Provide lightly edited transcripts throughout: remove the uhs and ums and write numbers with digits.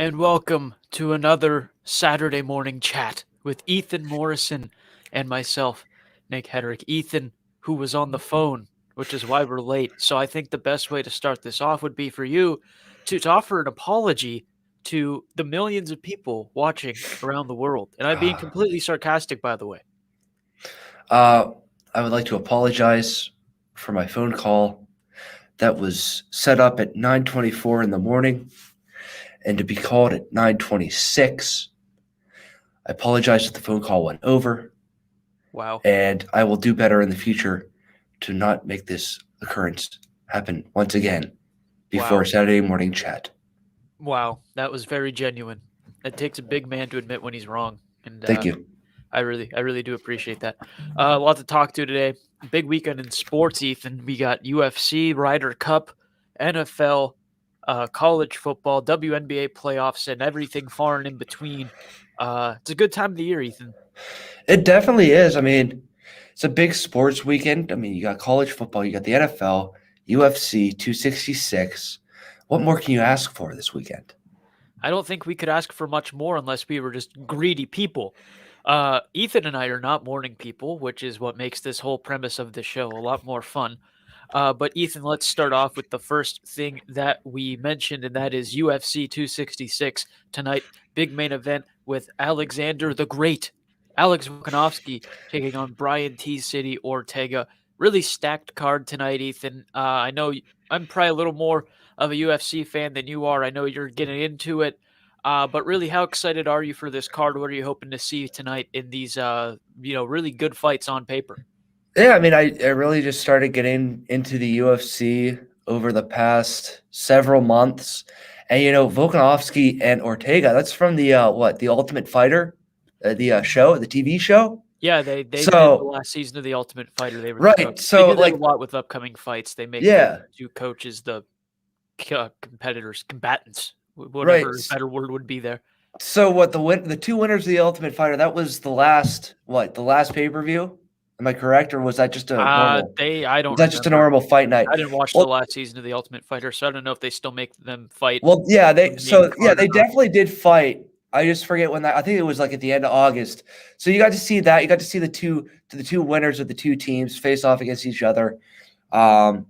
and welcome to another Saturday morning chat with Ethan Morrison and myself, Nick Hedrick. Ethan, who was on the phone, which is why we're late. So I think the best way to start this off would be for you to offer an apology to the millions of people watching around the world. And I'm being completely sarcastic, by the way. Uh, I would like to apologize for my phone call that was set up at 9:24 in the morning and to be called at 9:26. I apologize that the phone call went over, Wow. and I will do better in the future to not make this occurrence happen once again before Wow. Saturday morning chat. Wow. That was very genuine. It takes a big man to admit when he's wrong. And Thank you. I really do appreciate that. A lot to talk to today. Big weekend in sports, Ethan. We got UFC, Ryder Cup, NFL, college football, WNBA playoffs, and everything far and in between. It's a good time of the year, Ethan. It definitely is. I mean, it's a big sports weekend. I mean, you got college football, you got the NFL, UFC 266. What more can you ask for this weekend? I don't think we could ask for much more unless we were just greedy people. Ethan and I are not morning people, which is what makes this whole premise of the show a lot more fun. But Ethan, let's start off with the first thing that we mentioned, and that is UFC 266 tonight. Big main event with Alexander the Great, Alex Volkanovski taking on Brian T. City Ortega. Really stacked card tonight, Ethan. I know I'm probably a little more of a UFC fan than you are. I know you're getting into it. But really, how excited are you for this card? What are you hoping to see tonight in these, really good fights on paper? Yeah, I mean, I really just started getting into the UFC over the past several months. And, Volkanovski and Ortega, that's from the, the Ultimate Fighter, the show, the TV show? Yeah, they did the So, last season of The Ultimate Fighter. They were the right. coach. They So, do that a like, lot with upcoming fights. They make the yeah, 2 coaches the competitors, combatants, right. whatever better word would be there. So, the two winners of the Ultimate Fighter, that was the last pay-per-view? Am I correct? Or was that just a normal, I was don't that just a remember. normal fight night? I didn't watch the Well, last season of The Ultimate Fighter, so I don't know if they still make them fight Well, yeah, the main card or they not. definitely did fight. I just forget when that. I think it was like at the end of August. So you got to see that. You got to see the two winners of the two teams face off against each other. Um,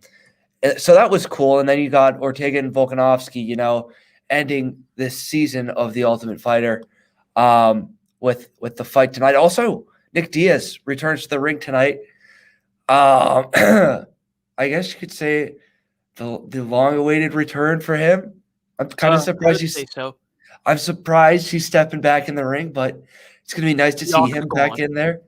so that was cool. And then you got Ortega and Volkanovski, ending this season of the Ultimate Fighter, with the fight tonight. Also, Nick Diaz returns to the ring tonight. I guess you could say the long-awaited return for him. I'm kind of I surprised would say so. I'm surprised he's stepping back in the ring, but it's gonna be nice to The see him back Octagon. in there.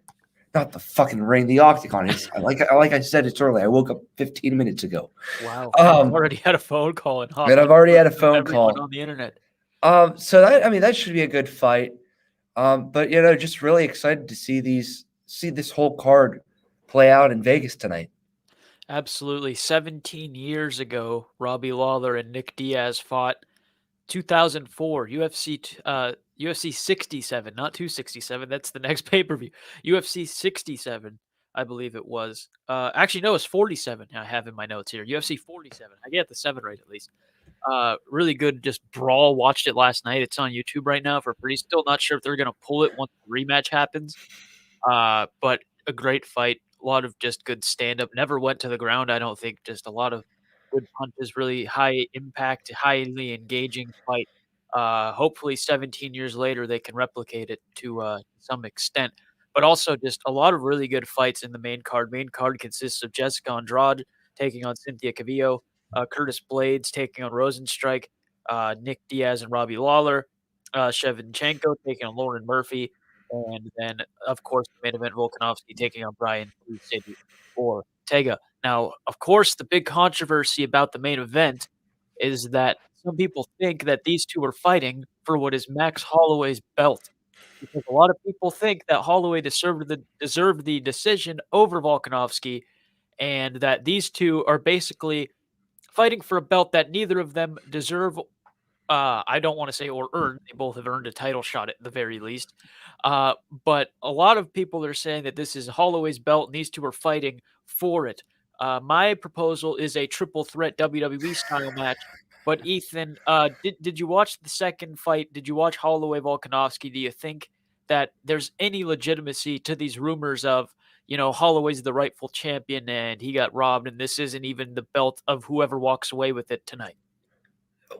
Not the fucking ring, the octagon. It's like I said, it's early. I woke up 15 minutes ago. Wow, and you Um, already had a phone call and and hopped I've into already it had a with phone everyone call. on the internet. So that should be a good fight. But just really excited to see this whole card play out in Vegas tonight. Absolutely. 17 years ago, Robbie Lawler and Nick Diaz fought. 2004 UFC 67, not 267. That's the next pay-per-view. UFC 67, I believe it was. Actually, no, it's 47. I have in my notes here. UFC 47. I get the 7 right at least. Really good, just brawl. Watched it last night. It's on YouTube right now for free. Still not sure if they're gonna pull it once the rematch happens. But a great fight. A lot of just good stand-up. Never went to the ground, I don't think. Just a lot of good punches, really high impact, highly engaging fight. Hopefully 17 years later, they can replicate it to some extent. But also just a lot of really good fights in the main card. Main card consists of Jessica Andrade taking on Cynthia Cavillo, Curtis Blades taking on Rosenstrike, Nick Diaz and Robbie Lawler, Shevchenko taking on Lauren Murphy, and then, of course, the main event, Volkanovski taking on Brian City or Ortega. Now, of course, the big controversy about the main event is that some people think that these 2 are fighting for what is Max Holloway's belt, because a lot of people think that Holloway deserved the decision over Volkanovski, and that these 2 are basically fighting for a belt that neither of them deserve. I don't wanna say or earned. They both have earned a title shot at the very least. But a lot of people are saying that this is Holloway's belt and these 2 are fighting for it. My proposal is a triple threat WWE style match, But Ethan, did you watch the second fight? Did you watch Holloway Volkanovski? Do you think that there's any legitimacy to these rumors of, Holloway's the rightful champion and he got robbed, and this isn't even the belt of whoever walks away with it tonight?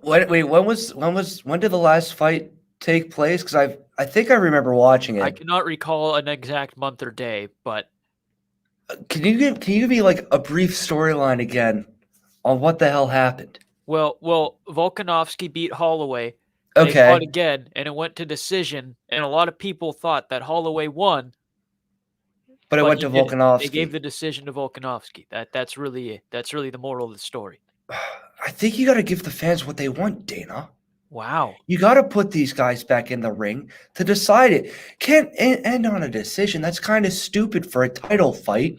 Wait, when did the last fight take place? Because I think I remember watching I it. cannot recall an exact month or day, but Can you give me like a brief storyline again on what the hell happened? well, Volkanovski beat Holloway. They fought Okay, again, and it went to decision, and a lot of people thought that Holloway won, but it but went he to didn't. They gave Volkanovski. the decision to Volkanovski. That's really it. That's really the moral of the story. I think you got to give the fans what they want, Dana. Wow. You got to put these guys back in the ring to decide it. Can't end on a decision. That's kind of stupid for a title fight.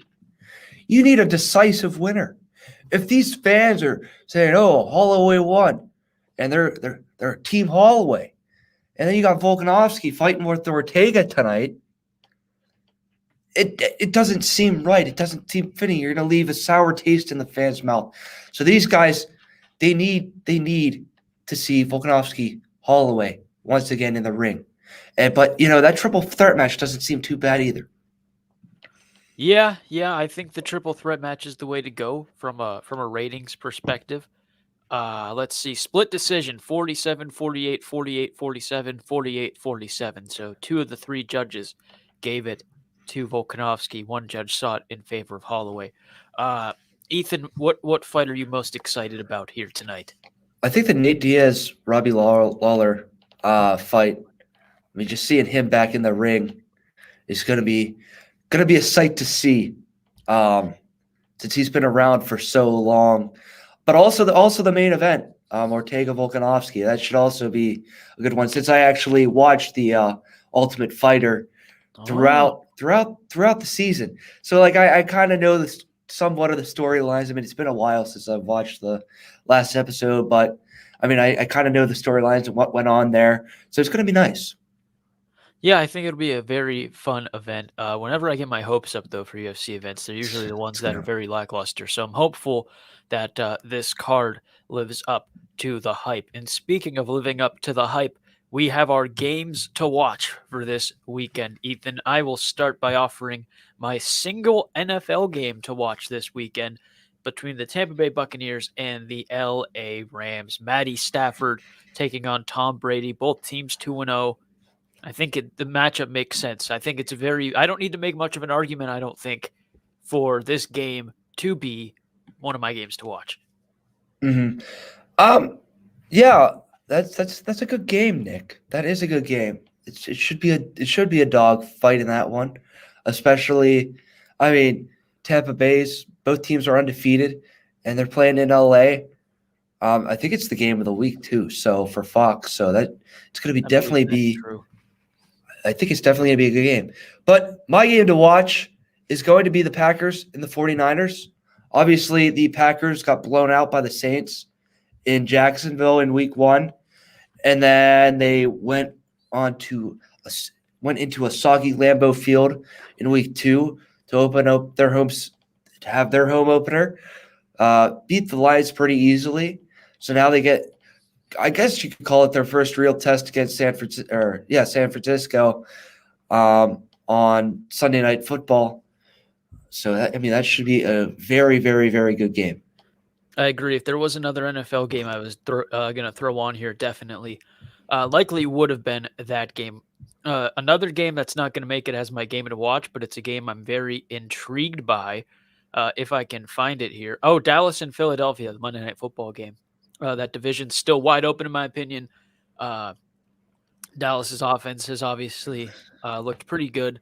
You need a decisive winner. If these fans are saying, "Oh, Holloway won," and they're Team Holloway, and then you got Volkanovski fighting with Ortega tonight, it doesn't seem right. It doesn't seem fitting. You're going to leave a sour taste in the fans' mouth. So these guys, they need to see Volkanovski Holloway once again in the ring. But that triple threat match doesn't seem too bad either. Yeah, I think the triple threat match is the way to go from a ratings perspective. Let's see. Split decision 47 48, 48 47, 48 47. So two of the three judges gave it to Volkanovski. One judge saw it in favor of Holloway. Uh, Ethan, what fight are you most excited about here tonight? I think the Nate Diaz Robbie Lawler fight. I mean, just seeing him back in the ring is gonna be a sight to see, um, since he's been around for so long. But also the main event, Ortega Volkanovski. That should also be a good one since I actually watched the Ultimate Fighter Oh, throughout the season. So like I kind of know this somewhat of the storylines. I mean, it's been a while since I've watched the last episode, but I mean, I kind of know the storylines and what went on there. So it's going to be nice. yeah, I think it'll be a very fun event. Whenever I get my hopes up, though, for UFC events, they're usually the ones It's that are gonna. very lackluster. So I'm hopeful that this card lives up to the hype. And speaking of living up to the hype, we have our games to watch for this weekend. Ethan, I will start by offering my single NFL game to watch this weekend between the Tampa Bay Buccaneers and the LA Rams. Matty Stafford taking on Tom Brady, both teams 2-0. I think the matchup makes sense. I think it's a very. I don't need to make much of an argument. I don't think for this game to be one of my games to watch. Mm-hmm. Yeah, that's a good game, Nick. That is a good game. It should be a dog fight in that one, especially. I mean, Tampa Bay's both teams are undefeated, and they're playing in LA. I think it's the game of the week too. So for Fox, so that it's going to be I believe definitely that's be. true. I think it's definitely going to be a good game. But my game to watch is going to be the Packers and the 49ers. Obviously, the Packers got blown out by the Saints in Jacksonville in Week 1, and then they went into a soggy Lambeau Field in Week 2 to open up their homes to have their home opener. Beat the Lions pretty easily, so now they get. I guess you could call it their first real test against San Francisco, on Sunday Night Football. So that should be a very, very, very good game. I agree. If there was another NFL game I was going to throw on here, definitely, likely would have been that game. Another game that's not going to make it as my game to watch, but it's a game I'm very intrigued by. If I can find it here. Oh, Dallas and Philadelphia, the Monday Night Football game. That division's still wide open, in my opinion. Uh, Dallas's offense has obviously looked pretty good.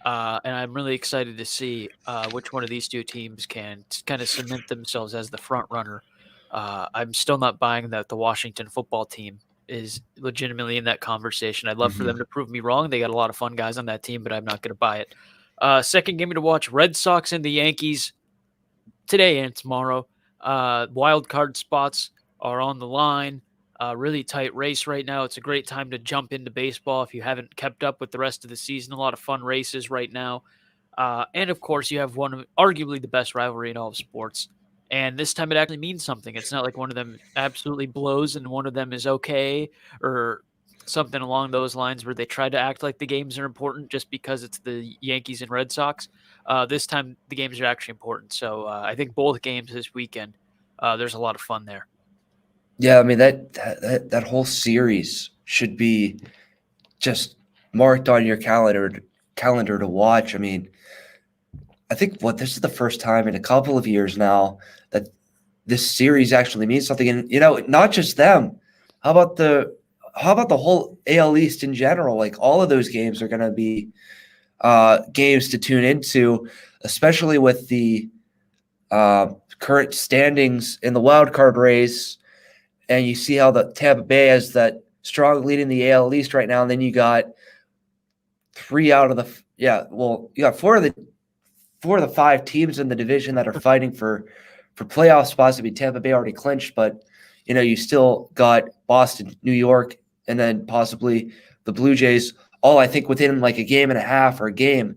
And I'm really excited to see which one of these two teams can kind of cement themselves as the front runner. I'm still not buying that the Washington football team is legitimately in that conversation. I'd love for them Mhm. to prove me wrong. They got a lot of fun guys on that team, but I'm not going to buy it. Second game to watch: Red Sox and the Yankees today and tomorrow. Wild card spots are on the line. Really tight race right now. It's a great time to jump into baseball if you haven't kept up with the rest of the season. A lot of fun races right now. And of course, you have one of arguably the best rivalry in all of sports. And this time it actually means something. It's not like one of them absolutely blows and one of them is okay, or something along those lines where they try to act like the games are important just because it's the Yankees and Red Sox. This time the games are actually important. So I think both games this weekend, there's a lot of fun there. Yeah, I mean that whole series should be just marked on your calendar to watch. I mean, I think this is the first time in a couple of years now that this series actually means something. And not just them. How about the whole AL East in general? Like all of those games are going to be games to tune into, especially with the current standings in the wild card race. And you see how the Tampa Bay has that strong lead in the AL East right now, and then you got you got four of the five teams in the division that are fighting for playoff spots. I mean, Tampa Bay already clinched, but you still got Boston, New York, and then possibly the Blue Jays, all I think within like a game and a half or a game.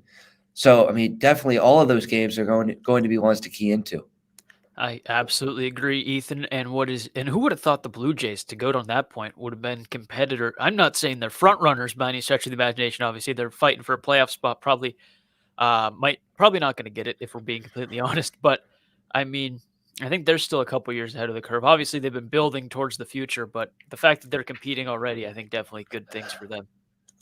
So I mean, definitely all of those games are going to be ones to key into. I absolutely agree, Ethan. And who would have thought the Blue Jays to go on that point would have been competitor? I'm not saying they're front runners by any stretch of the imagination. Obviously, they're fighting for a playoff spot. Probably not going to get it if we're being completely honest. But I mean, I think they're still a couple years ahead of the curve. Obviously, they've been building towards the future, but the fact that they're competing already, I think definitely good things for them.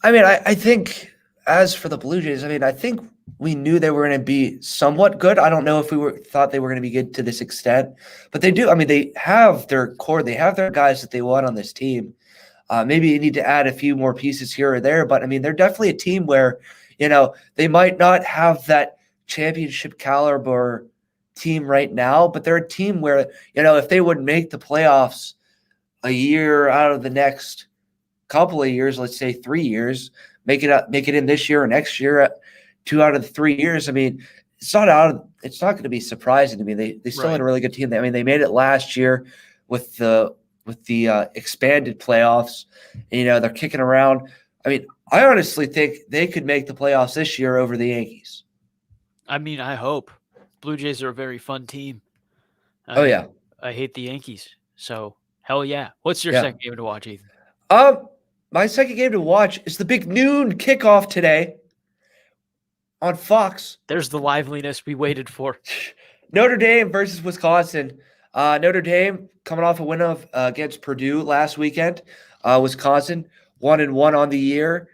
I mean, I think as for the Blue Jays, I mean, I think we knew they were going to be somewhat good. I don't know if thought they were going to be good to this extent, but they do. I mean, they have their core, they have their guys that they want on this team. Maybe you need to add a few more pieces here or there, but I mean, they're definitely a team where they might not have that championship caliber team right now, but they're a team where if they would make the playoffs a year out of the next couple of years, let's say 3 years, make it in this year or next year, 2 out of the 3 years. I mean, it's not going to be surprising to me. They still had a really good team. I mean, they made it last year with the expanded playoffs. And, they're kicking around. I mean, I honestly think they could make the playoffs this year over the Yankees. I mean, I hope. Blue Jays are a very fun team. Yeah. I hate the Yankees, so hell yeah. What's your Yeah. second game to watch, Ethan? My second game to watch is the big noon kickoff today on Fox. There's the liveliness we waited for. Notre Dame versus Wisconsin. Notre Dame coming off a win against Purdue last weekend. Wisconsin 1-1 on the year.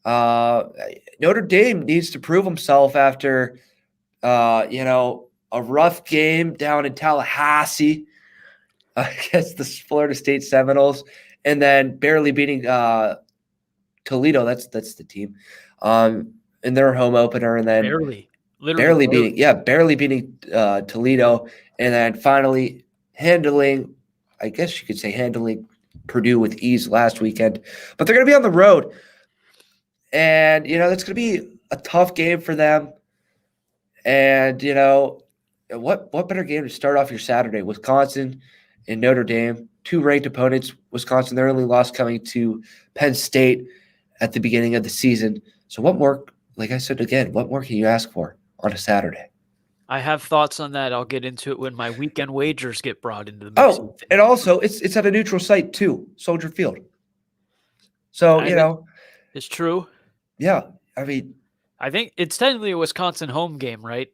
Notre Dame needs to prove himself after a rough game down in Tallahassee against the Florida State Seminoles, and then barely beating Toledo. That's the team in their home opener, and then barely beating Toledo, and then finally handling Purdue with ease last weekend. But they're going to be on the road, and that's going to be a tough game for them. And what better game to start off your Saturday? Wisconsin and Notre Dame, two ranked opponents. Wisconsin, their only loss coming to Penn State at the beginning of the season. So what more, like I said again, what more can you ask for on a Saturday? I have thoughts on that. I'll get into it when my weekend wagers get brought into the mix. Oh, and also it's at a neutral site too, Soldier Field. So, it's true. Yeah. I mean, I think it's technically a Wisconsin home game, right?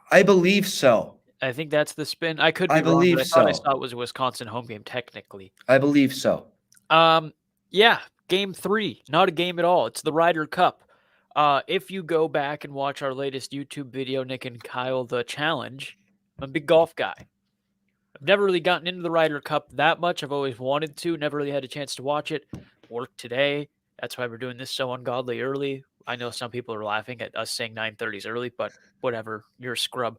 I believe so. I think that's the spin. I could be wrong, but I thought I saw it was a Wisconsin home game technically. I believe so. Yeah, game 3, not a game at all. It's the Ryder Cup. If you go back and watch our latest YouTube video, Nick and Kyle, the challenge, I'm a big golf guy. I've never really gotten into the Ryder Cup that much. I've always wanted to, never really had a chance to watch it. Work today. That's why we're doing this so ungodly early. I know some people are laughing at us saying 9:30 is early, but whatever. You're a scrub.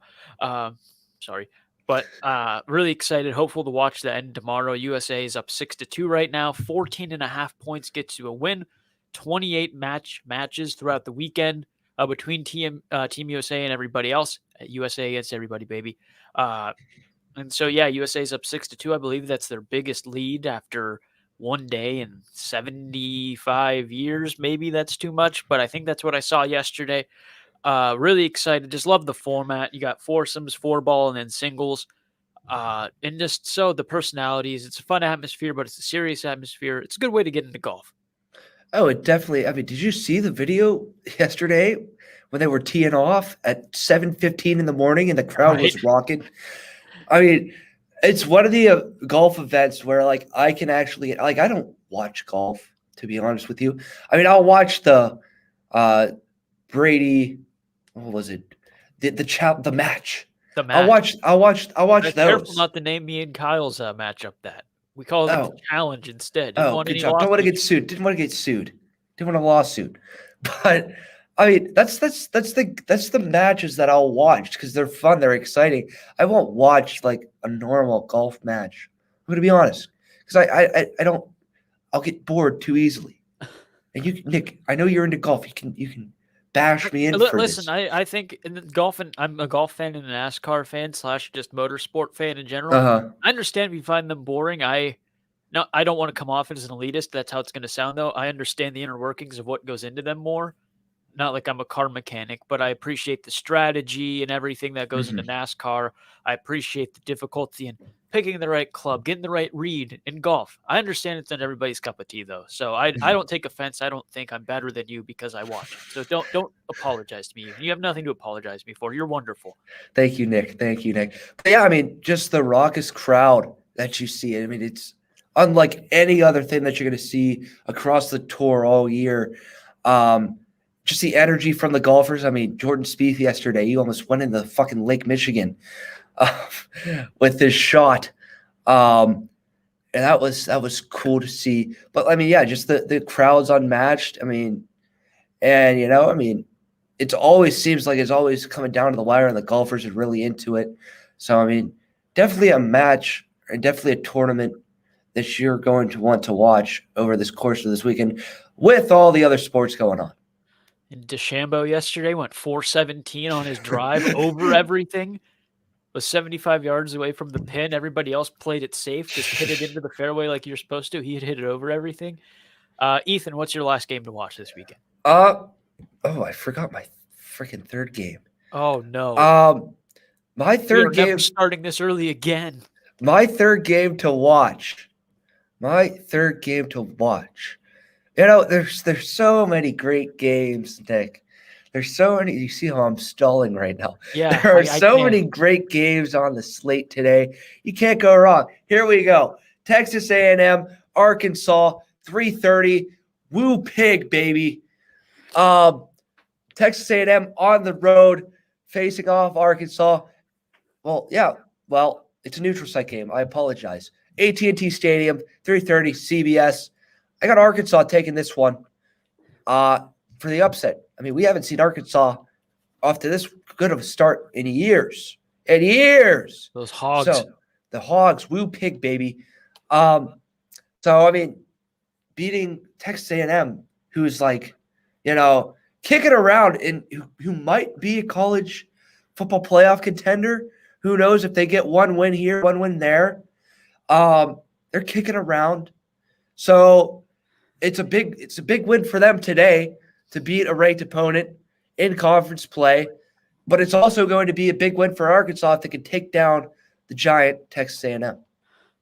Sorry. But really excited, hopeful to watch the end tomorrow. USA is up 6-2 right now. 14.5 points gets you a win. 28 matches throughout the weekend between Team USA and everybody else. USA against everybody, baby. And so, yeah, USA is up 6-2. I believe that's their biggest lead after one day in 75 years. Maybe that's too much, but I think that's what I saw yesterday. Really excited. Just love the format. You got foursomes, four ball, and then singles. And just so the personalities. It's a fun atmosphere, but it's a serious atmosphere. It's a good way to get into golf. Oh, it definitely. I mean, did you see the video yesterday when they were teeing off at 7:15 in the morning and the crowd Right. was rocking? I mean, it's one of the golf events where like I can actually like I don't watch golf to be honest with you. I mean, I'll watch the uh Brady. What was it? The match. The I'll match. watch. I'll watch Careful those. not to name me and Kyle's matchup that. We called it the Oh, challenge instead. Didn't oh, want good any job. Don't want to get lawsuits. sued. Didn't want to get sued. Didn't want a lawsuit. But I mean, that's the matches that I'll watch because they're fun. They're exciting. I won't watch like a normal golf match. I'm gonna be honest because I don't. I'll get bored too easily. And you, Nick, I know you're into golf. You can bash me in for Listen, this. I think in the golf, and I'm a golf fan and a NASCAR fan slash just motorsport fan in general. Uh-huh. I understand if you find them boring. No, I don't want to come off as an elitist. That's how it's going to sound, though. I understand the inner workings of what goes into them more. Not like I'm a car mechanic, but I appreciate the strategy and everything that goes into Mhm. NASCAR. I appreciate the difficulty in picking the right club, getting the right read in golf. I understand it's not everybody's cup of tea, though. So I Mhm. don't take offense. I don't think I'm better than you because I watch it. So don't apologize to me. You have nothing to apologize to me for. You're wonderful. Thank you, Nick. Thank you, Nick. But yeah, I mean, just the raucous crowd that you see. I mean, it's unlike any other thing that you're going to see across the tour all year. Um, just the energy from the golfers. I mean, Jordan Spieth yesterday, he almost went into fucking Lake Michigan uh, with his shot. And that was cool to see. But I mean, yeah, just the crowd's unmatched. I mean, and I mean, it always seems like it's always coming down to the wire, and the golfers are really into it. So I mean, definitely a match and definitely a tournament that you're going to want to watch over this course of this weekend, with all the other sports going on. And DeChambeau yesterday went 417 on his drive over everything. Was 75 yards away from the pin. Everybody else played it safe, just hit it into the fairway like you're supposed to. He had hit it over everything. Ethan, what's your last game to watch this weekend? Uh oh, I forgot my freaking third game. Oh no, Um, my we are third never game, starting this early again. my third game to watch. My third game to watch. There's so many great games, Nick. There's so many. You see how I'm stalling right now. Yeah, There are I so can. many great games on the slate today. You can't go wrong. Here we go. Texas A&M, Arkansas, 3:30. Woo pig, baby. Um, Texas A&M on the road, facing off Arkansas. Well, yeah. Well, it's a neutral site game. I apologize. AT&T Stadium, 3:30, CBS. I got Arkansas taking this one for the upset. I mean, we haven't seen Arkansas off to this good of a start in years. In years. Those hogs. So the Hogs, woo pig, baby. Um, so I mean, beating Texas A&M, who's like, kicking around and who might be a college football playoff contender. Who knows if they get one win here, one win there. They're kicking around. So it's a big win for them today to beat a ranked opponent in conference play. But it's also going to be a big win for Arkansas if they can take down the giant Texas A&M.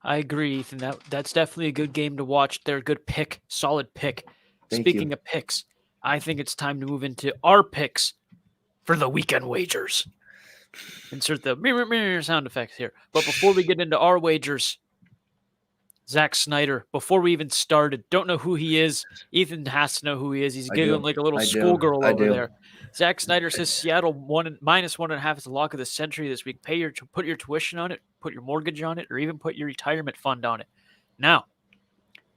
I agree, Ethan. That's definitely a good game to watch. They're a good pick, solid pick. Thank Speaking you. of picks, I think it's time to move into our picks for the weekend wagers. Insert the mirror sound effects here. But before we get into our wagers, Zach Snyder, before we even started, don't know who he is. Ethan has to know who he is. He's I giggling do. like a little I do. schoolgirl I over do. there. Zach Snyder says Seattle minus 1.5 is the lock of the century this week. Put your tuition on it, put your mortgage on it, or even put your retirement fund on it. Now,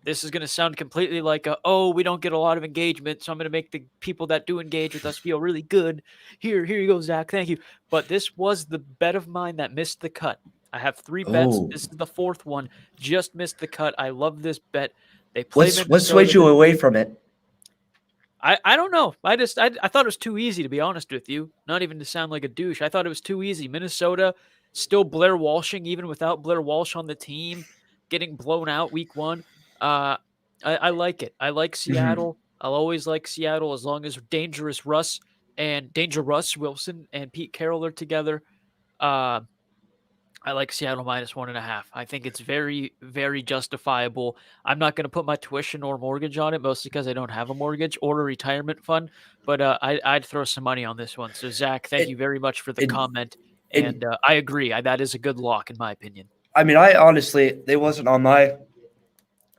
this is going to sound completely like we don't get a lot of engagement, so I'm going to make the people that do engage with us feel really good. Here you go, Zach. Thank you. But this was the bet of mine that missed the cut. I have 3 bets. Oh, This is the 4th one. Just missed the cut. I love this bet. They play what swayed Minnesota. you away from it? I don't know. I thought it was too easy, to be honest with you. Not even to sound like a douche. I thought it was too easy. Minnesota still Blair Walshing, even without Blair Walsh on the team, getting blown out week 1. I like it. I like Mhm. Seattle. I'll always like Seattle as long as Dangerous Russ and Danger Russ Wilson and Pete Carroll are together. Uh, I like Seattle -1.5. I think it's very, very justifiable. I'm not going to put my tuition or mortgage on it, mostly because I don't have a mortgage or a retirement fund. But I'd throw some money on this one. So Zach, thank It, you very much for the it, comment, it, and I agree. That is a good lock in my opinion. I mean, I honestly, they wasn't on my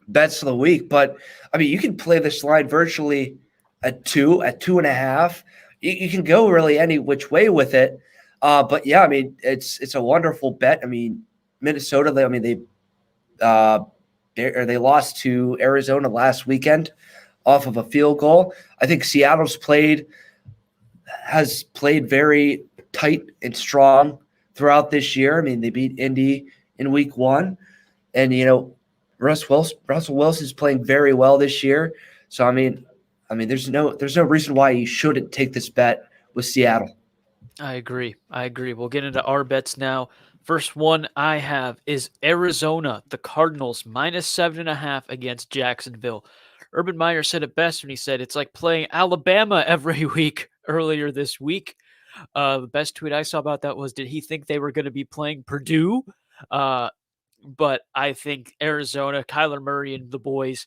bets of the week, but I mean, you can play this line virtually at 2.5. You can go really any which way with it. But yeah, I mean, it's a wonderful bet. I mean, Minnesota, they lost to Arizona last weekend off of a field goal. I think has played very tight and strong throughout this year. I mean, they beat Indy in week 1, and Russell Wilson's playing very well this year. So I mean, there's no reason why you shouldn't take this bet with Seattle. I agree. We'll get into our bets now. First one I have is Arizona, the Cardinals, -7.5 against Jacksonville. Urban Meyer said it best when he said it's like playing Alabama every week earlier this week. The best tweet I saw about that was, did he think they were going to be playing Purdue? Uh, but I think Arizona, Kyler Murray and the boys,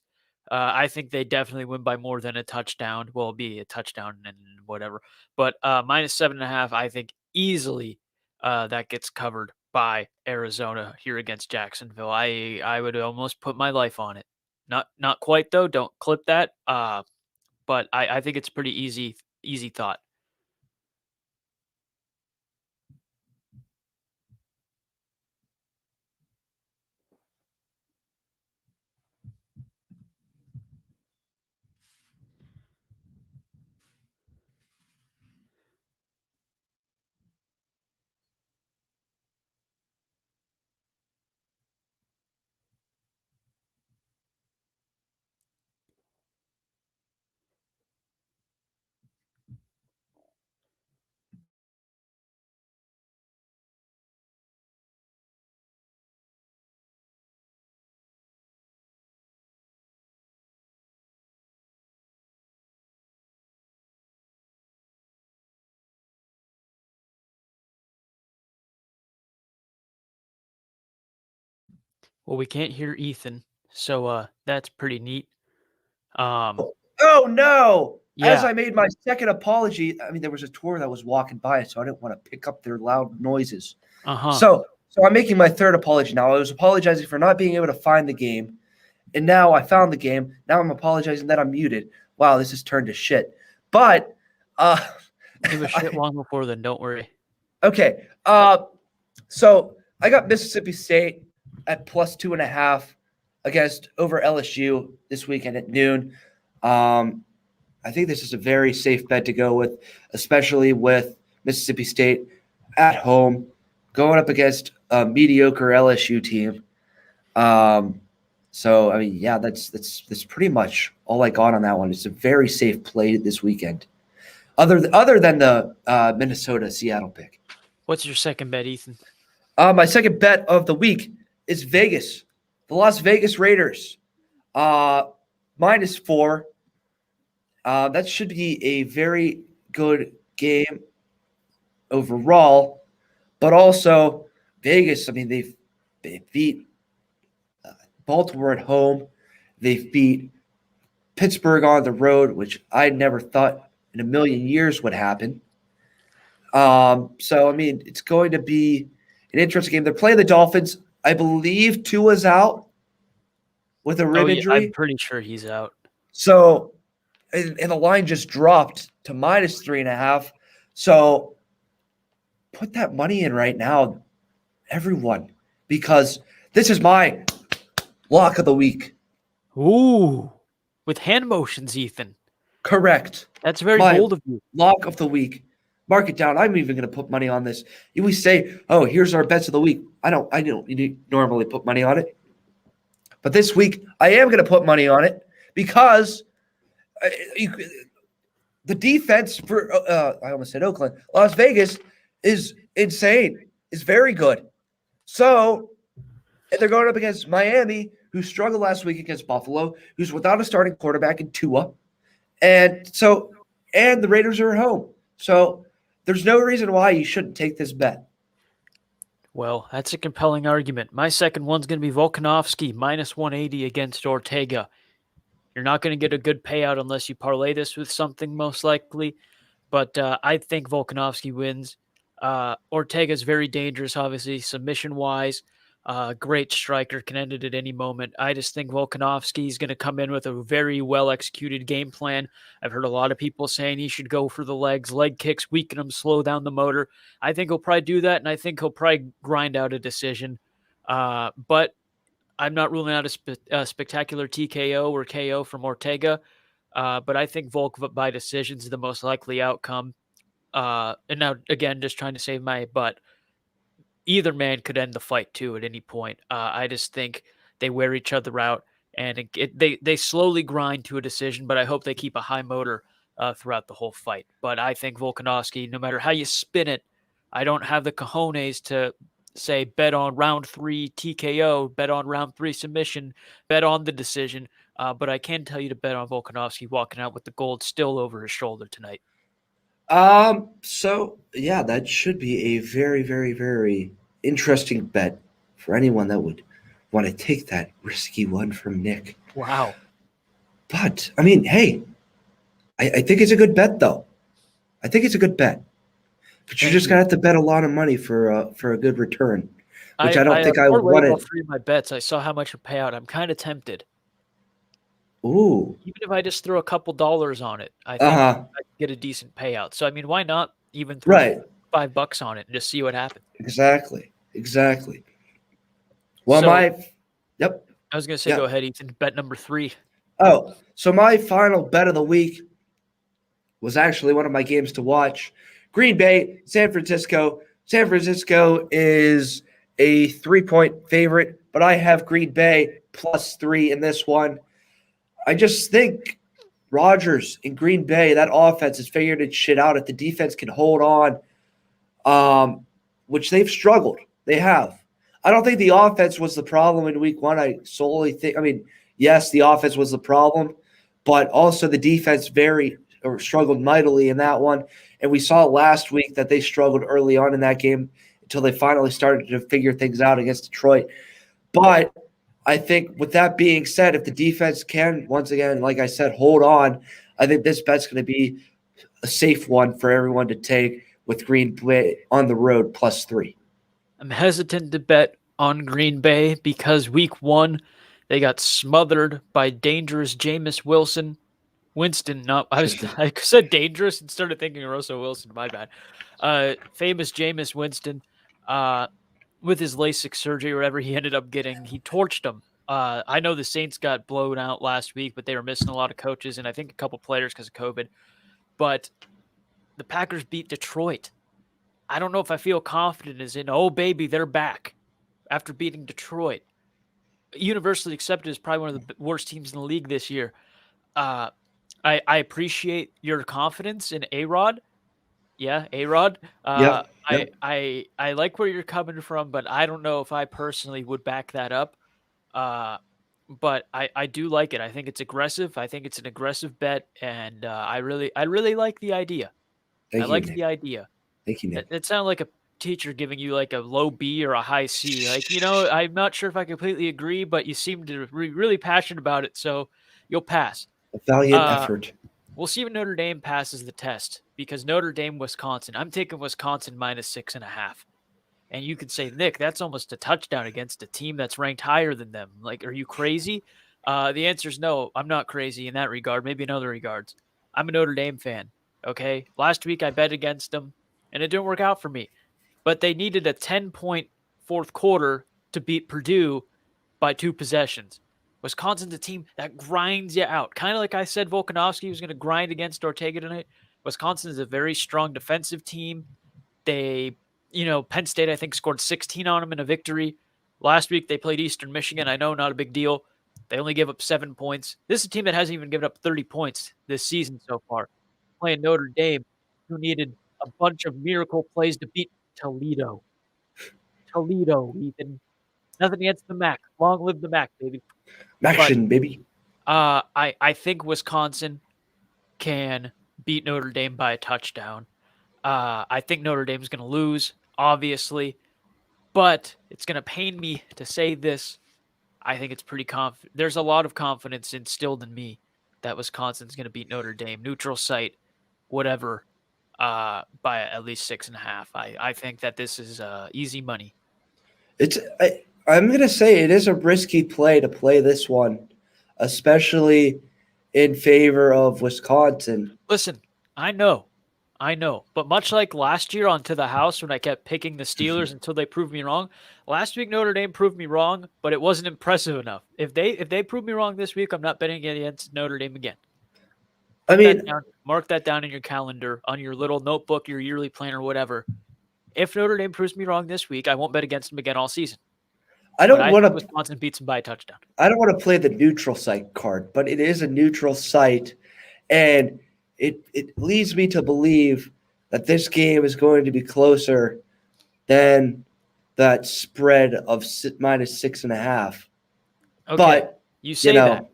I think they definitely win by more than a touchdown. Well, it'll be a touchdown and whatever. But -7.5, I think easily that gets covered by Arizona here against Jacksonville. I would almost put my life on it. Not quite though. Don't clip that. But I think it's pretty easy thought. Well, we can't hear Ethan, so that's pretty neat. Oh no! As Yeah. I made my second apology, I mean, there was a tour that was walking by, so I didn't want to pick up their loud noises. Uh-huh. So I'm making my third apology now. I was apologizing for not being able to find the game, and now I found the game. Now I'm apologizing that I'm muted. Wow, this has turned to shit. But It was shit long before then, don't worry. okay. So I got Mississippi State at +2.5 against over LSU this weekend at noon. I think this is a very safe bet to go with, especially with Mississippi State at home going up against a mediocre LSU team. So I mean, yeah, that's pretty much all I got on that one. It's a very safe play this weekend, other than the Minnesota Seattle pick. What's your second bet, Ethan? My second bet of the week is Vegas, the Las Vegas Raiders, -4. That should be a very good game overall, but also Vegas. I mean, they beat Baltimore at home. They've beat Pittsburgh on the road, which I never thought in a million years would happen. So I mean, it's going to be an interesting game. They're playing the Dolphins. I believe Tua's out with a rib Oh, yeah, I'm injury. pretty sure he's out. So, and the line just dropped to -3.5. So, put that money in right now, everyone, because this is my lock of the week. Ooh, with hand motions, Ethan. Correct. That's very My bold of you. lock of the week. Mark it down. I'm even going to put money on this. We say, "Oh, here's our bets of the week." I don't normally put money on it, but this week I am going to put money on it because the defense for I almost said Oakland, Las Vegas is insane. Is very good. So they're going up against Miami, who struggled last week against Buffalo, who's without a starting quarterback in Tua, and the Raiders are at home. So there's no reason why you shouldn't take this bet. Well, that's a compelling argument. My second one's going to be Volkanovski minus 180 against Ortega. You're not going to get a good payout unless you parlay this with something, most likely. But I think Volkanovski wins. Ortega's very dangerous, obviously, submission wise. Great striker, can end it at any moment. I just think Volkanovski is going to come in with a very well executed game plan. I've heard a lot of people saying he should go for the legs, leg kicks, weaken him, slow down the motor. I think he'll probably do that, and I think he'll probably grind out a decision. But I'm not ruling out a spectacular TKO or KO from Ortega. But I think Volk by decision is the most likely outcome. And now again, just trying to save my butt. Either man could end the fight too at any point. I just think they wear each other out, and they slowly grind to a decision. But I hope they keep a high motor throughout the whole fight. But I think Volkanovski, no matter how you spin it, I don't have the cojones to say bet on round 3 TKO, bet on round 3 submission, bet on the decision. But I can tell you to bet on Volkanovski walking out with the gold still over his shoulder tonight. So yeah, that should be a very, very, very interesting bet for anyone that would want to take that risky one from Nick. Wow. But I mean, hey, I think it's a good bet though. I think it's a good bet. But you're just gonna have to bet a lot of money for a good return, which I don't think I want wanted. all 3 of my bets. I saw how much it pay out. I'm kind of tempted. Ooh. Even if I just throw a couple dollars on it, I think I can get a decent payout. So I mean, why not even throw Right. $5 on it and just see what happens? Exactly. Well, So, yep. I was gonna say, go ahead, Ethan. Bet number 3. Oh, so my final bet of the week was actually one of my games to watch. Green Bay, San Francisco. San Francisco is a 3-point favorite, but I have Green Bay +3 in this one. I just think Rodgers in Green Bay, that offense has figured its shit out. If the defense can hold on, which they've struggled. They have. I don't think the offense was the problem in week 1. I solely think, yes, the offense was the problem, but also the defense struggled mightily in that one. And we saw last week that they struggled early on in that game until they finally started to figure things out against Detroit. But I think with that being said, if the defense can, once again, like I said, hold on, I think this bet's going to be a safe one for everyone to take with Green Bay on the road +3. I'm hesitant to bet on Green Bay because week 1, they got smothered by dangerous Jameis Winston. I said dangerous and started thinking Russell Wilson. My bad. Famous Jameis Winston, with his LASIK surgery or whatever he ended up getting, he torched them. I know the Saints got blown out last week, but they were missing a lot of coaches and I think a couple players because of COVID. But the Packers beat Detroit. I don't know if I feel confident as in, oh baby, they're back after beating Detroit. Universally accepted as probably one of the worst teams in the league this year. I appreciate your confidence in A-Rod. Yeah, A-Rod. Yep. I like where you're coming from, but I don't know if I personally would back that up. But I do like it. I think it's aggressive. I think it's an aggressive bet, and I really like the idea. Thank you, Nick. The idea. Thank you, Nick. It sounded like a teacher giving you like a low B or a high C. Like, I'm not sure if I completely agree, but you seem to be really passionate about it, so you'll pass. A valiant effort. We'll see if Notre Dame passes the test because Notre Dame, Wisconsin. I'm taking Wisconsin -6.5. And you could say, Nick, that's almost a touchdown against a team that's ranked higher than them. Like, are you crazy? The answer is no. I'm not crazy in that regard. Maybe in other regards. I'm a Notre Dame fan. Okay. Last week I bet against them and it didn't work out for me. But they needed a 10-point fourth quarter to beat Purdue by 2 possessions. Wisconsin's a team that grinds you out. Kind of like I said, Volkanovski was going to grind against Ortega tonight. Wisconsin is a very strong defensive team. They, Penn State, I think, scored 16 on them in a victory. Last week, they played Eastern Michigan. I know, not a big deal. They only gave up 7 points. This is a team that hasn't even given up 30 points this season so far. Playing Notre Dame, who needed a bunch of miracle plays to beat Toledo. Toledo, Ethan. Nothing against the MAC. Long live the MAC, baby. Maction, baby. I think Wisconsin can beat Notre Dame by a touchdown. I think Notre Dame's going to lose, obviously, but it's going to pain me to say this. I think it's pretty confident. There's a lot of confidence instilled in me that Wisconsin's going to beat Notre Dame, neutral site, whatever, by at least 6.5. I think that this is easy money. I'm going to say it is a risky play to play this one, especially in favor of Wisconsin. Listen, I know, but much like last year on To the House when I kept picking the Steelers until they proved me wrong, last week Notre Dame proved me wrong, but it wasn't impressive enough. If they prove me wrong this week, I'm not betting against Notre Dame again. I mean, Mark that down in your calendar, on your little notebook, your yearly planner, whatever. If Notre Dame proves me wrong this week, I won't bet against them again all season. I But don't I want think to. Wisconsin beats them by a touchdown. I don't want to play the neutral site card, but it is a neutral site, and it leads me to believe that this game is going to be closer than that spread of minus 6.5. Okay, But you say that.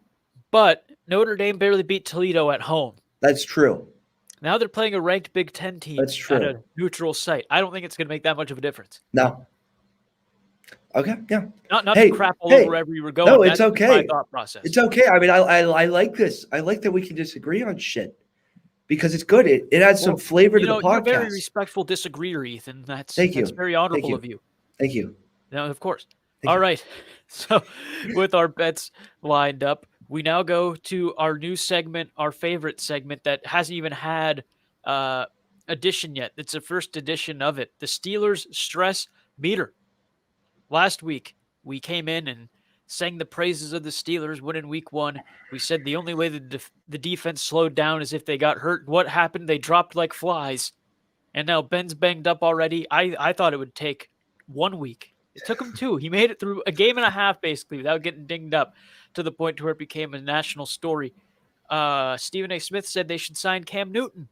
But Notre Dame barely beat Toledo at home. That's true. Now they're playing a ranked Big Ten team at a neutral site. I don't think it's going to make that much of a difference. No. Okay, yeah. Not to crap all over wherever you were going. No, it's okay. My thought process. It's okay. I mean, I like this. I like that we can disagree on shit because it's good. It adds some flavor to the podcast. You're a very respectful disagreeer, Ethan. That's very honorable of you. Thank you. No, of course. All right. So with our bets lined up, we now go to our new segment, our favorite segment that hasn't even had edition yet. It's the first edition of it, the Steelers Stress Meter. Last week, we came in and sang the praises of the Steelers winning week 1. We said the only way the defense slowed down is if they got hurt. What happened? They dropped like flies. And now Ben's banged up already. I thought it would take 1 week. It took him 2. He made it through a game and a half, basically, without getting dinged up to the point to where it became a national story. Stephen A. Smith said they should sign Cam Newton.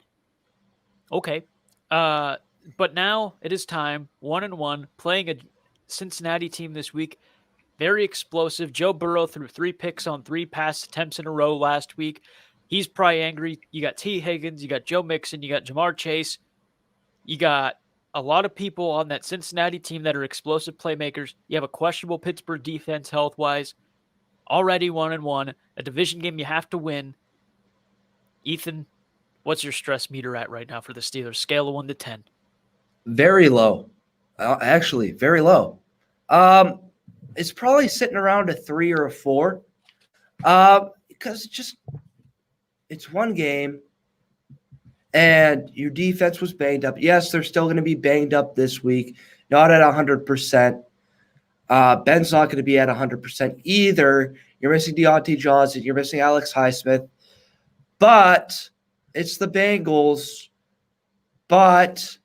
Okay. But now it is time, 1-1, playing a Cincinnati team this week. Very explosive. Joe Burrow threw 3 picks on 3 pass attempts in a row last week. He's probably angry. You got T. Higgins, you got Joe Mixon, you got Jamar Chase. You got a lot of people on that Cincinnati team that are explosive playmakers. You have a questionable Pittsburgh defense health-wise. Already 1-1. A division game you have to win. Ethan, what's your stress meter at right now for the Steelers? Scale of 1 to 10. Very low. Actually, very low. It's probably sitting around a 3 or a 4. Because it's one game, and your defense was banged up. Yes, they're still going to be banged up this week, not at 100%. Ben's not going to be at 100% either. You're missing Deontay Johnson. You're missing Alex Highsmith. But it's the Bengals. But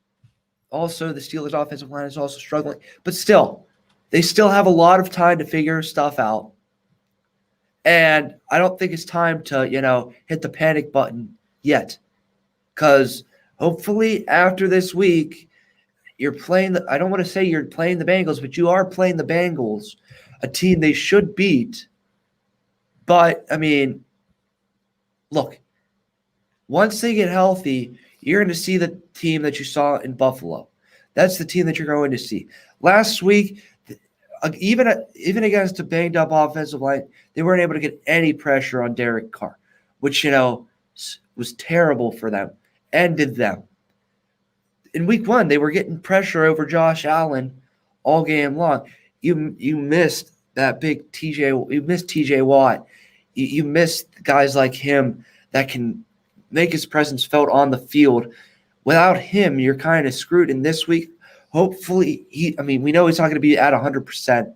also the Steelers' offensive line is also struggling. But still, they still have a lot of time to figure stuff out. And I don't think it's time to, hit the panic button yet. Because hopefully after this week, you're playing I don't want to say you're playing the Bengals, but you are playing the Bengals, a team they should beat. But, I mean, look, once they get healthy, you're going to see the team that you saw in Buffalo. That's the team that you're going to see. Last week, even against a banged-up offensive line, they weren't able to get any pressure on Derek Carr, which, was terrible for them, ended them. In week 1, they were getting pressure over Josh Allen all game long. You missed that big TJ. You missed TJ Watt. You missed guys like him that can make his presence felt on the field. Without him, you're kind of screwed. And this week, hopefully, we know he's not going to be at 100%,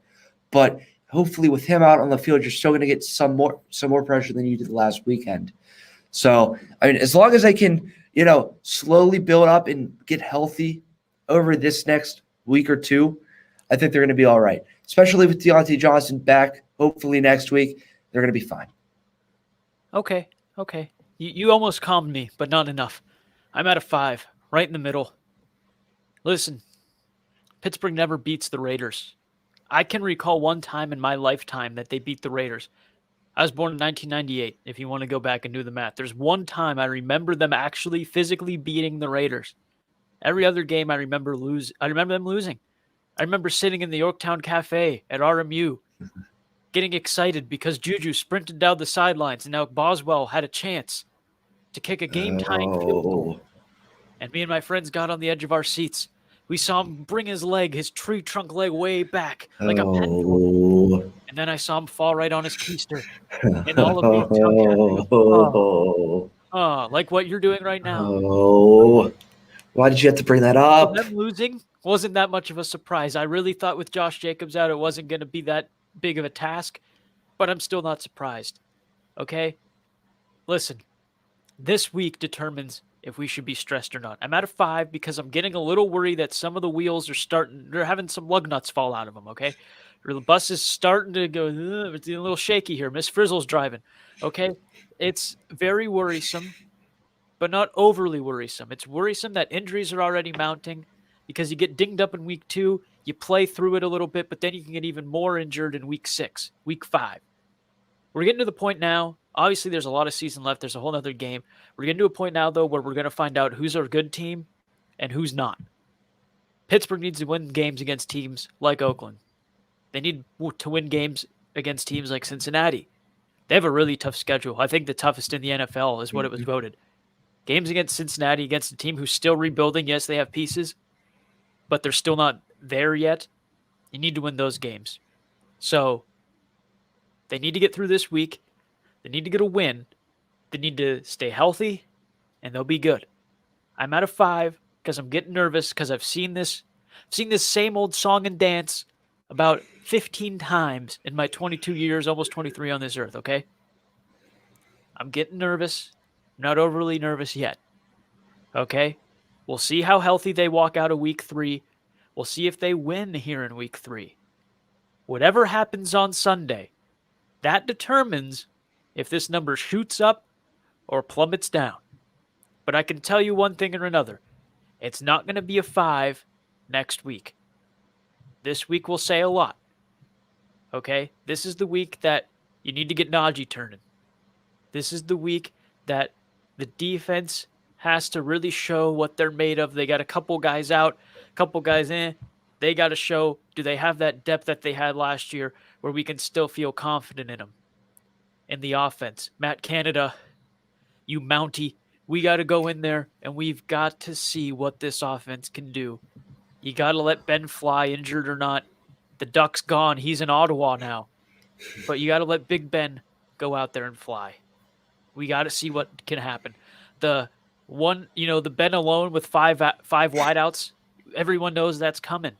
but hopefully with him out on the field, you're still going to get some more pressure than you did last weekend. So, as long as they can, slowly build up and get healthy over this next week or 2, I think they're going to be all right. Especially with Deontay Johnson back, hopefully next week, they're going to be fine. Okay. You almost calmed me, but not enough. I'm at a 5, right in the middle. Listen, Pittsburgh never beats the Raiders. I can recall one time in my lifetime that they beat the Raiders. I was born in 1998, if you want to go back and do the math. There's one time I remember them actually physically beating the Raiders. Every other game I remember them losing. I remember sitting in the Yorktown Cafe at RMU getting excited because Juju sprinted down the sidelines and now Boswell had a chance to kick a game-tying field goal. Oh, And me and my friends got on the edge of our seats. We saw him bring his tree trunk leg way back like a pendulum. oh, And then I saw him fall right on his keister. And all of the Yorktown Cafe goes, like what you're doing right now. oh. Why did you have to bring that So up? them losing wasn't that much of a surprise. I really thought with Josh Jacobs out, it wasn't going to be that big of a task, but I'm still not surprised. Okay? Listen, this week determines if we should be stressed or not. I'm at a 5 because I'm getting a little worried that some of the wheels they're having some lug nuts fall out of them, okay? Or the bus is starting to go, it's a little shaky here. Miss Frizzle's driving, okay? It's very worrisome, but not overly worrisome. It's worrisome that injuries are already mounting because you get dinged up in week 2, you play through it a little bit, but then you can get even more injured in week 6, week 5. We're getting to the point now. Obviously, there's a lot of season left. There's a whole other game. We're getting to a point now, though, where we're going to find out who's our good team and who's not. Pittsburgh needs to win games against teams like Oakland. They need to win games against teams like Cincinnati. They have a really tough schedule. I think the toughest in the NFL is what it was voted. Games against Cincinnati, against a team who's still rebuilding. Yes, they have pieces, but they're still not there yet. You need to win those games. So they need to get through this week. They need to get a win. They need to stay healthy, and they'll be good. I'm at a 5 because I'm getting nervous because I've seen this same old song and dance about 15 times in my 22 years, almost 23 on this earth, okay? I'm getting nervous. I'm not overly nervous yet. Okay? We'll see how healthy they walk out of week 3. We'll see if they win here in week 3. Whatever happens on Sunday, that determines if this number shoots up or plummets down. But I can tell you one thing or another. It's not going to be a 5 next week. This week will say a lot. Okay? This is the week that you need to get Najee turning. This is the week that the defense has to really show what they're made of. They got a couple guys out, a couple guys in. They got to show, do they have that depth that they had last year where we can still feel confident in them? In the offense, Matt Canada, you Mountie, we got to go in there and we've got to see what this offense can do. You got to let Ben fly, injured or not. The Duck's gone. He's in Ottawa now. But you got to let Big Ben go out there and fly. We got to see what can happen. The Ben alone with five wideouts, everyone knows that's coming.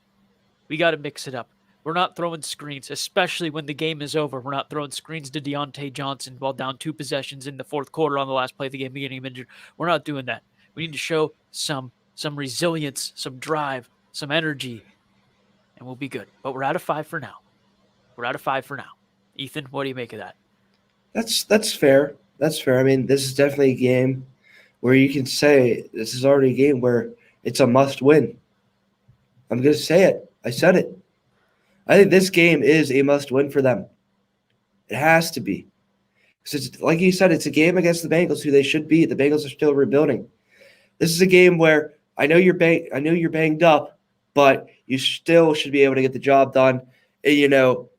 We got to mix it up. We're not throwing screens, especially when the game is over. We're not throwing screens to Deontay Johnson while down 2 possessions in the fourth quarter on the last play of the game, getting him injured. We're not doing that. We need to show some resilience, some drive, some energy, and we'll be good. But we're out of 5 for now. Ethan, what do you make of that? That's fair. That's fair. I mean, this is definitely a game where you can say this is already a game where it's a must win. I'm going to say it. I said it. I think this game is a must win for them. It has to be. Because it's, like you said, it's a game against the Bengals, who they should beat. The Bengals are still rebuilding. This is a game where I know you're banged up, but you still should be able to get the job done. And, don't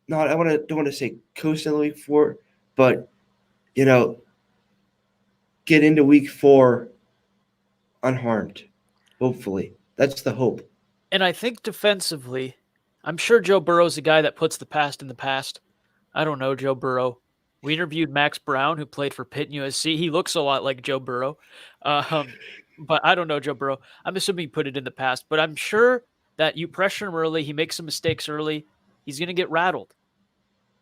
want to say coast in week 4, but get into week 4 unharmed. Hopefully, that's the hope. And I think defensively, I'm sure Joe Burrow's a guy that puts the past in the past. I don't know Joe Burrow. We interviewed Max Brown, who played for Pitt and USC. He looks a lot like Joe Burrow. But I don't know Joe Burrow. I'm assuming he put it in the past. But I'm sure that you pressure him early, he makes some mistakes early, he's going to get rattled.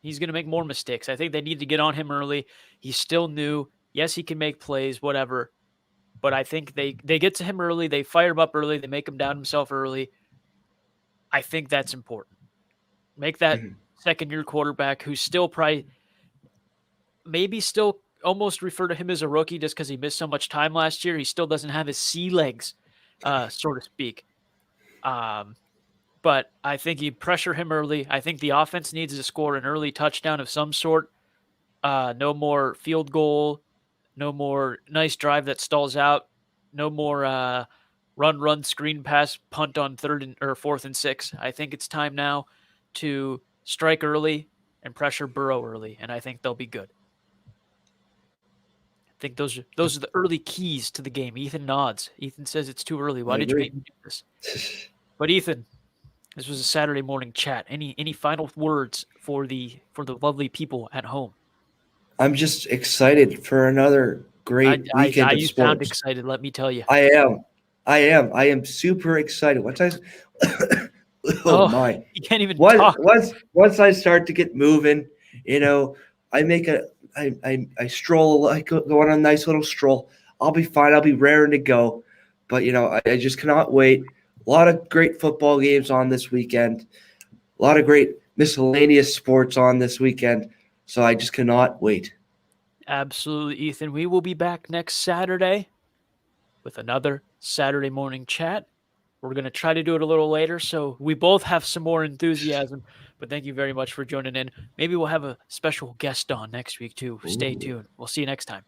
He's going to make more mistakes. I think they need to get on him early. He's still new. Yes, he can make plays, whatever. But I think they get to him early. They fire him up early. They make him down himself early. I think that's important. Make that second-year quarterback who's still probably maybe still almost refer to him as a rookie just because he missed so much time last year. He still doesn't have his sea legs, so to speak. But I think you pressure him early. I think the offense needs to score an early touchdown of some sort. No more field goal. No more nice drive that stalls out. No more run, screen pass, punt on 4th and 6. I think it's time now to strike early and pressure Burrow early, and I think they'll be good. I think those are the early keys to the game. Ethan nods. Ethan says it's too early. Why I did you agree. make me do this? But Ethan, this was a Saturday morning chat. Any final words for the lovely people at home? I'm just excited for another great weekend of You sound sports. excited. Let me tell you. I am. I am super excited. Oh Oh, my. you can't even Once talk. once I start to get moving, I make I stroll, like go on a nice little stroll. I'll be fine. I'll be raring to go. But I just cannot wait. A lot of great football games on this weekend. A lot of great miscellaneous sports on this weekend. So I just cannot wait. Absolutely, Ethan. We will be back next Saturday with another Saturday morning chat. We're going to try to do it a little later so we both have some more enthusiasm. But thank you very much for joining in. Maybe we'll have a special guest on next week, too. Stay Ooh. tuned. We'll see you next time.